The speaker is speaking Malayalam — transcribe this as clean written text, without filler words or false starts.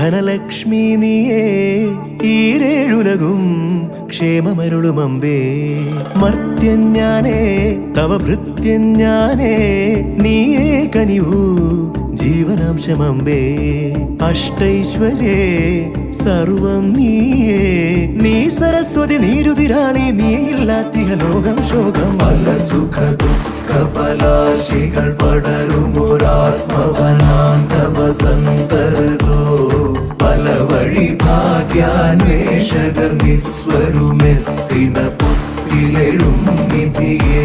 ധനലക്ഷ്മി നീയേ ഈരേഴുലകും ക്ഷേമമരുളുമമ്പേ. മർത്യൻ ഞാനേ തവ ഭൃത്യൻ ഞാനേ നീയേ കനിവൂ ജീവനാംശമമ്പേ. അഷ്ടൈശ്വര്യേ സർവം നീയേ നീ സരസ്വതി നീരുതിരാളി നീയില്ലാത്തിഹ ലോകം ശോകം. പല സുഖ ദുഃഖ പലാശികൾ പടരുമൊരാത്മവനാന്ത വസന്തർഗോ. പല വഴി ഭാഗ്യാന്വേഷകർ നിസ്വരുമെത്തിന പുത്തിലെഴും നിധിയേ.